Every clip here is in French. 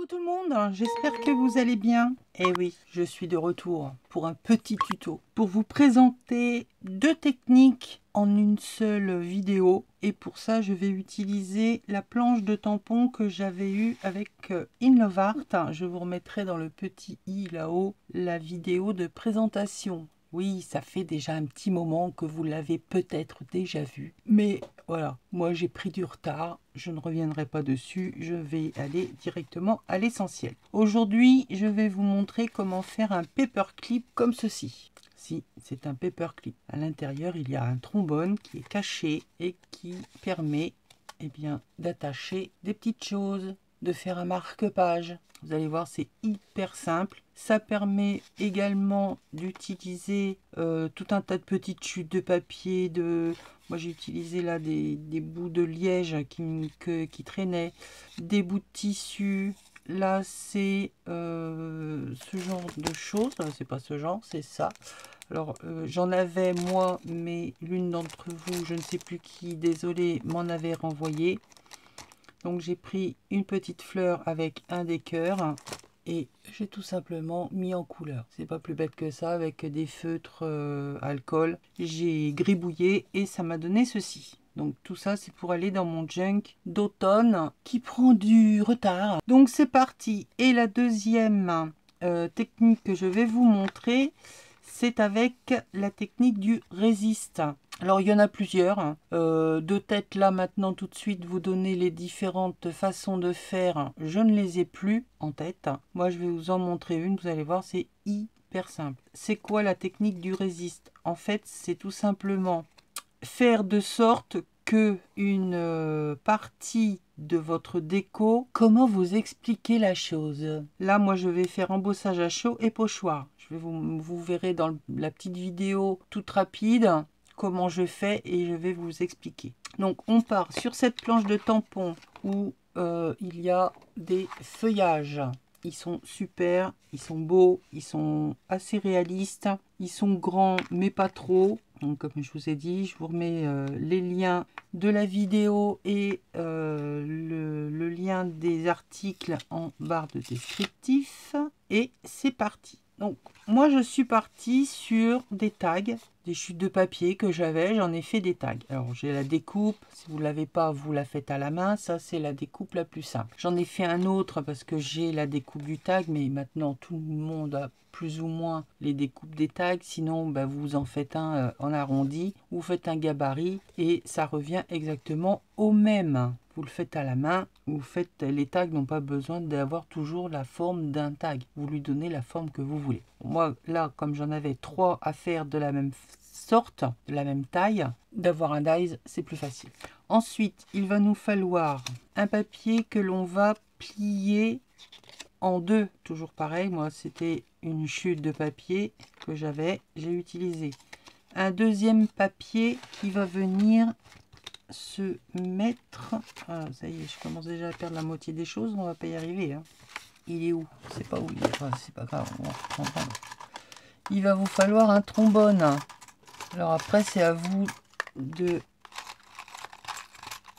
Coucou tout le monde, j'espère que vous allez bien. Eh oui, je suis de retour pour un petit tuto pour vous présenter deux techniques en une seule vidéo. Et pour ça, je vais utiliser la planche de tampon que j'avais eue avec InLoveArt. Je vous remettrai dans le petit i là-haut la vidéo de présentation. Oui, ça fait déjà un petit moment que vous l'avez peut-être déjà vu. Mais voilà, moi j'ai pris du retard. Je ne reviendrai pas dessus. Je vais aller directement à l'essentiel. Aujourd'hui, je vais vous montrer comment faire un paperclip comme ceci. Si, c'est un paperclip. À l'intérieur, il y a un trombone qui est caché et qui permet d'attacher des petites choses, de faire un marque-page. Vous allez voir, c'est hyper simple. Ça permet également d'utiliser tout un tas de petites chutes de papier. Moi, j'ai utilisé là des bouts de liège qui traînaient, des bouts de tissu. Là, c'est ce genre de choses. C'est pas ce genre, c'est ça. Alors, j'en avais moi, mais l'une d'entre vous, je ne sais plus qui, désolé, m'en avait renvoyé. Donc j'ai pris une petite fleur avec un des cœurs et j'ai tout simplement mis en couleur. C'est pas plus bête que ça, avec des feutres alcool. J'ai gribouillé et ça m'a donné ceci. Donc tout ça, c'est pour aller dans mon junk d'automne qui prend du retard. Donc c'est parti. Et la deuxième technique que je vais vous montrer, c'est avec la technique du résiste. Alors il y en a plusieurs. De tête là maintenant tout de suite vous donner les différentes façons de faire. Je ne les ai plus en tête. Moi je vais vous en montrer une. Vous allez voir, c'est hyper simple. C'est quoi la technique du résiste? En fait, c'est tout simplement faire de sorte que une partie de votre déco, comment vous expliquer la chose? Là, moi, je vais faire embossage à chaud et pochoir. Vous verrez dans la petite vidéo toute rapide comment je fais et je vais vous expliquer. Donc, on part sur cette planche de tampon où il y a des feuillages. Ils sont super, ils sont beaux, ils sont assez réalistes, ils sont grands mais pas trop. Donc comme je vous ai dit, je vous remets les liens de la vidéo et le lien des articles en barre de descriptif. Et c'est parti. Donc moi je suis partie sur des tags, des chutes de papier que j'avais, j'en ai fait des tags. Alors j'ai la découpe, si vous ne l'avez pas, vous la faites à la main, ça c'est la découpe la plus simple. J'en ai fait un autre parce que j'ai la découpe du tag, mais maintenant tout le monde a plus ou moins les découpes des tags, sinon vous en faites un en arrondi, vous faites un gabarit et ça revient exactement au même. Vous le faites à la main, les tags n'ont pas besoin d'avoir toujours la forme d'un tag. Vous lui donnez la forme que vous voulez. Moi, là, comme j'en avais 3 à faire de la même sorte, de la même taille, d'avoir un dies, c'est plus facile. Ensuite, il va nous falloir un papier que l'on va plier en deux. Toujours pareil, moi, c'était une chute de papier que j'ai utilisé. Un deuxième papier qui va venir se mettre. Ah, ça y est, je commence déjà à perdre la moitié des choses, on va pas y arriver. Hein. Il est où? C'est pas où il est. Enfin, c'est pas grave, on va reprendre. Il va vous falloir un trombone. Alors après, c'est à vous de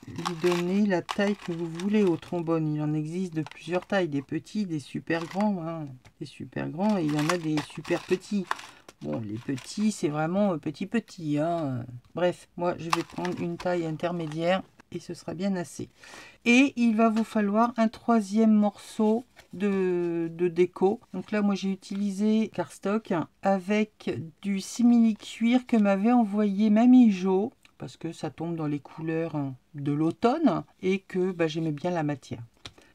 lui donner la taille que vous voulez au trombone. Il en existe de plusieurs tailles, des petits, des super grands, hein. Des super grands et il y en a des super petits. Bon, les petits, c'est vraiment petit, hein. Bref, moi, je vais prendre une taille intermédiaire et ce sera bien assez. Et il va vous falloir un troisième morceau de déco. Donc là, moi, j'ai utilisé cardstock avec du simili-cuir que m'avait envoyé Mamie Jo, parce que ça tombe dans les couleurs de l'automne et que j'aimais bien la matière.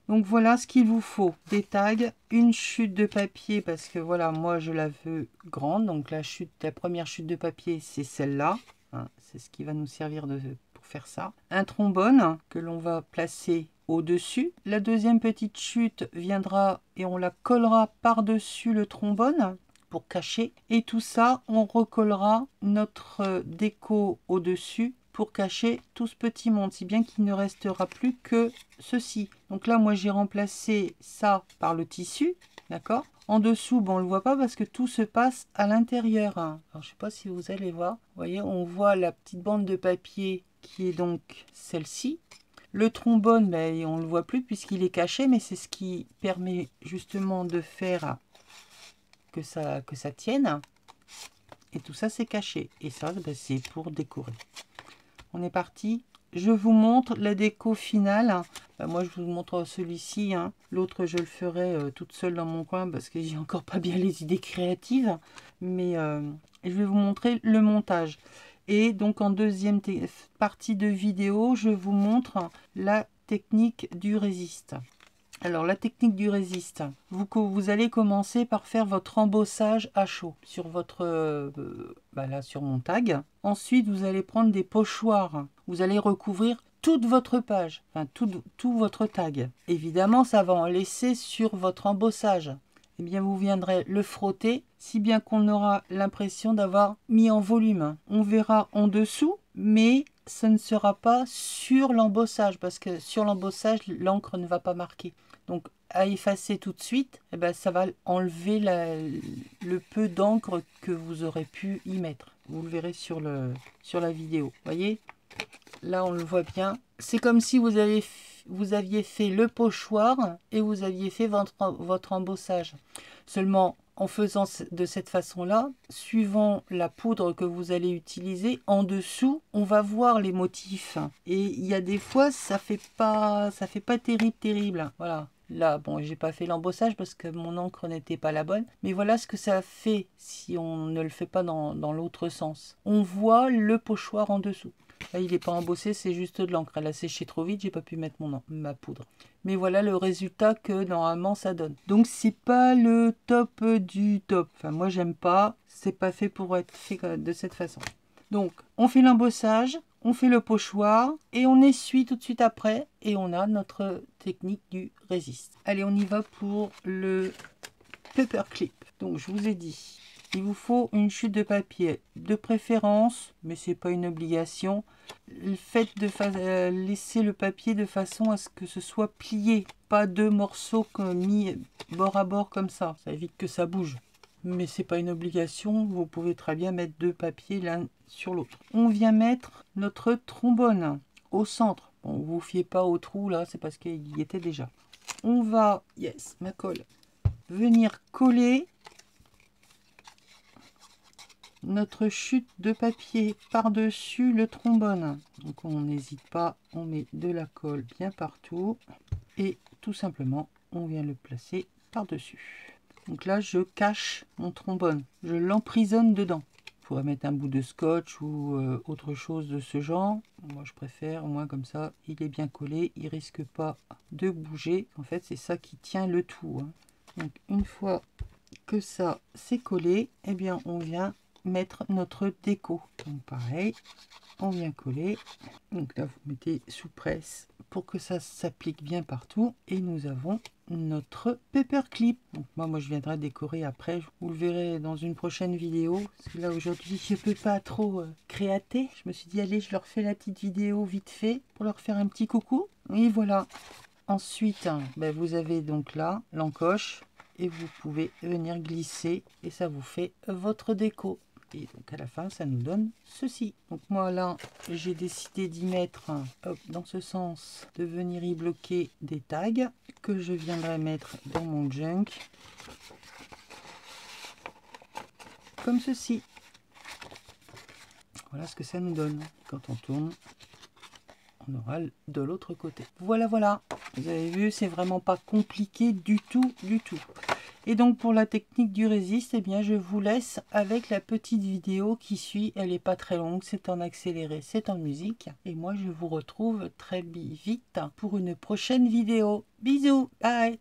Donc voilà ce qu'il vous faut. Des tags, une chute de papier parce que voilà, moi je la veux grande. Donc la première chute de papier, c'est celle-là. Hein, c'est ce qui va nous servir pour faire ça. Un trombone que l'on va placer au-dessus. La deuxième petite chute viendra et on la collera par-dessus le trombone pour cacher. Et tout ça, on recollera notre déco au-dessus pour cacher tout ce petit monde, si bien qu'il ne restera plus que ceci. Donc là, moi, j'ai remplacé ça par le tissu, d'accord? En dessous, on ne le voit pas parce que tout se passe à l'intérieur. Alors, je ne sais pas si vous allez voir. Vous voyez, on voit la petite bande de papier qui est donc celle-ci. Le trombone, ben, on ne le voit plus puisqu'il est caché, mais c'est ce qui permet justement de faire que ça tienne. Et tout ça, c'est caché. Et ça, ben, c'est pour décorer. On est parti. Je vous montre la déco finale. Ben, moi, je vous montre celui-ci. Hein. L'autre, je le ferai toute seule dans mon coin parce que j'ai encore pas bien les idées créatives. Mais je vais vous montrer le montage. Et donc, en deuxième partie de vidéo, je vous montre la technique du résiste. Alors, la technique du résiste, vous allez commencer par faire votre embossage à chaud sur votre, là, sur mon tag. Ensuite, vous allez prendre des pochoirs. Vous allez recouvrir toute votre page, enfin tout votre tag. Évidemment, ça va en laisser sur votre embossage. Eh bien, vous viendrez le frotter, si bien qu'on aura l'impression d'avoir mis en volume. On verra en dessous, mais ce ne sera pas sur l'embossage, parce que sur l'embossage, l'encre ne va pas marquer. Donc, à effacer tout de suite, eh ben, ça va enlever le peu d'encre que vous aurez pu y mettre. Vous le verrez sur la vidéo. Vous voyez, là, on le voit bien. C'est comme si vous aviez fait le pochoir et vous aviez fait votre embossage. Seulement, en faisant de cette façon-là, suivant la poudre que vous allez utiliser, en dessous, on va voir les motifs. Et il y a des fois, ça fait pas terrible. Voilà. Là, bon, j'ai pas fait l'embossage parce que mon encre n'était pas la bonne. Mais voilà ce que ça fait si on ne le fait pas dans l'autre sens. On voit le pochoir en dessous. Là, il n'est pas embossé, c'est juste de l'encre. Elle a séché trop vite, j'ai pas pu mettre ma poudre. Mais voilà le résultat que normalement ça donne. Donc c'est pas le top du top. Enfin, moi j'aime pas. C'est pas fait pour être fait de cette façon. Donc on fait l'embossage, on fait le pochoir et on essuie tout de suite après. Et on a notre technique du résiste. Allez, on y va pour le paperclip. Donc je vous ai dit, il vous faut une chute de papier de préférence, mais c'est pas une obligation. Faites laisser le papier de façon à ce que ce soit plié, pas deux morceaux mis bord à bord comme ça. Ça évite que ça bouge. Mais c'est pas une obligation, vous pouvez très bien mettre deux papiers l'un sur l'autre. On vient mettre notre trombone au centre. Bon, vous vous fiez pas au trou là, c'est parce qu'il y était déjà. On va, yes, ma colle, venir coller notre chute de papier par-dessus le trombone. Donc on n'hésite pas, on met de la colle bien partout et tout simplement on vient le placer par-dessus. Donc là je cache mon trombone, je l'emprisonne dedans. Il faudrait mettre un bout de scotch ou autre chose de ce genre. Moi je préfère, au moins comme ça il est bien collé, il risque pas de bouger. En fait c'est ça qui tient le tout. Hein. Donc une fois que ça c'est collé, eh bien on vient mettre notre déco. Donc pareil, on vient coller. Donc là vous mettez sous presse pour que ça s'applique bien partout. Et nous avons notre paperclip. Donc moi je viendrai décorer après. Vous le verrez dans une prochaine vidéo. Parce que là aujourd'hui je peux pas trop créater. Je me suis dit allez, je leur fais la petite vidéo vite fait pour leur faire un petit coucou. Et voilà. Ensuite, ben, vous avez donc là l'encoche. Et vous pouvez venir glisser et ça vous fait votre déco. Et donc à la fin ça nous donne ceci. Donc moi là j'ai décidé d'y mettre dans ce sens, de venir y bloquer des tags que je viendrai mettre dans mon junk comme ceci. Voilà ce que ça nous donne. Quand on tourne, on aura de l'autre côté. Voilà, voilà. Vous avez vu, c'est vraiment pas compliqué du tout, du tout. Et donc pour la technique du résiste, eh bien je vous laisse avec la petite vidéo qui suit. Elle n'est pas très longue, c'est en accéléré, c'est en musique. Et moi je vous retrouve très vite pour une prochaine vidéo. Bisous, bye.